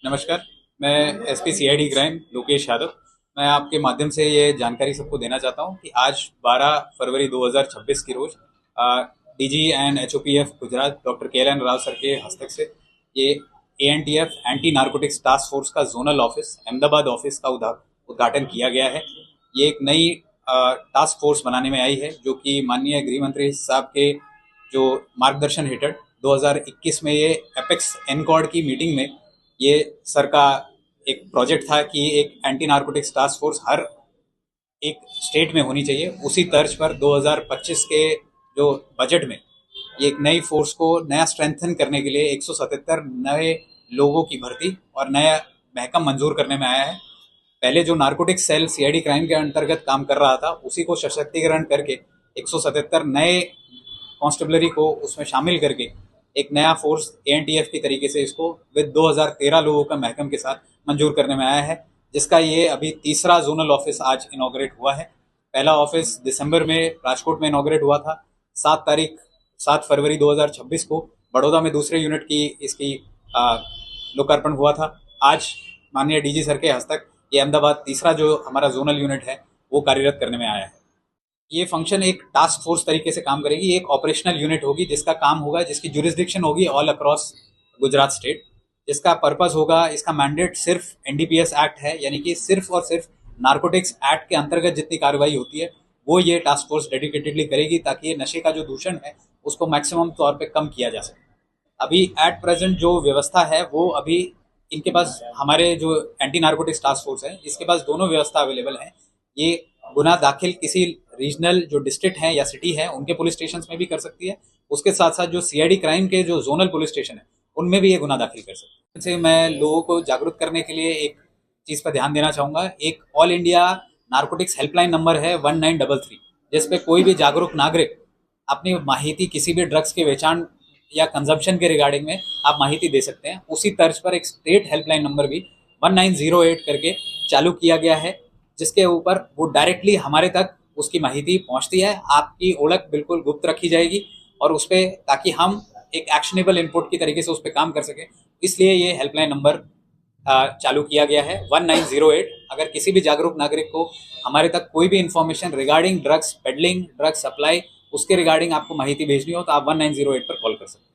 नमस्कार। मैं SP CID crime Lokesh Yadav. मैं आपके माध्यम से ये जानकारी सबको देना चाहता हूँ कि आज 12 फरवरी 2026 की रोज DG and HOPF Gujarat doctor K L N. Rao sir के हस्तक से ये ANTF anti narcotics task force का जोनल ऑफिस अहमदाबाद ऑफिस का उद्घाटन किया गया है। ये एक नई टास्क फोर्स बनाने में आई है जो कि माननीय गृह मंत्री साहब के जो मार्गदर्शन हेठल 2021 में ये एपेक्स एनकॉर्ड की मीटिंग में ये सर का एक प्रोजेक्ट था कि एक anti narcotics task force her एक स्टेट में होनी चाहिए। उसी तर्ज पर 2025 के जो बजट में ये एक नई फोर्स को नया स्ट्रेंथन करने के लिए 177 नए लोगों की भर्ती और नया महकम मंजूर करने में आया है। पहले जो नार्कोटिक्स सेल सीआईडी क्राइम के अंतर्गत काम कर रहा था उसी को सशक्तिकरण करके 177 नए कांस्टेबलरी को उसमें शामिल करके एक नया फोर्स एएनटीएफ की तरीके से इसको विद 2013 लोगों का महकम के साथ मंजूर करने में आया है, जिसका ये अभी तीसरा जोनल ऑफिस आज इनॉग्रेट हुआ है। पहला ऑफिस दिसंबर में राजकोट में इनॉग्रेट हुआ था। 7 फरवरी 2026 को बड़ौदा में दूसरे यूनिट की इसकी लोकार्पण हुआ था। आज माननीय डीजी सर के हस्तक ये अहमदाबाद तीसरा जो हमारा जोनल यूनिट है वो कार्यरत करने में आया है। ये फंक्शन एक टास्क फोर्स तरीके से काम करेगी। एक ऑपरेशनल यूनिट होगी जिसका काम होगा, जिसकी जुरिस्डिक्शन होगी ऑल अक्रॉस गुजरात स्टेट। जिसका पर्पस होगा, इसका मैंडेट सिर्फ एनडीपीएस एक्ट है, यानी कि सिर्फ और सिर्फ नार्कोटिक्स एक्ट के अंतर्गत जितनी कार्रवाई होती है वो ये टास्क फोर्स डेडिकेटेडली करेगी, ताकि ये नशे का जो दूषण है उसको मैक्सिमम तौर पर कम किया जा सके। अभी एट प्रेजेंट जो व्यवस्था है वो अभी इनके पास, हमारे जो एंटी नार्कोटिक्स टास्क फोर्स है इसके पास दोनों व्यवस्था अवेलेबल है। ये गुना दाखिल किसी रीजनल जो डिस्ट्रिक्ट है या सिटी है उनके पुलिस स्टेशन में भी कर सकती है। उसके साथ साथ जो सीआईडी क्राइम के जो जोनल पुलिस स्टेशन है उनमें भी ये गुना दाखिल कर सकती है। से मैं लोगों को जागरूक करने के लिए एक चीज पर ध्यान देना चाहूंगा। एक all India narcotics helpline number है 1933, जिसपे कोई भी जागरूक नागरिक अपनी माहिती किसी भी ड्रग्स के बेचान या कंजम्पशन के रिगार्डिंग में आप माहिती दे सकते हैं। उसी तर्ज पर एक स्टेट हेल्पलाइन नंबर भी 1908 करके चालू किया गया है, जिसके ऊपर वो डायरेक्टली हमारे तक उसकी माहिती पहुंचती है। आपकी ओळख बिल्कुल गुप्त रखी जाएगी और उस पर, ताकि हम एक एक्शनेबल इनपुट की तरीके से उस पर काम कर सकें, इसलिए ये हेल्पलाइन नंबर चालू किया गया है 1908। अगर किसी भी जागरूक नागरिक को हमारे तक कोई भी information regarding drugs pedalling, drugs supply, उसके रिगार्डिंग आपको माहिती भेजनी हो तो आप 1908 पर कॉल कर सकते हैं।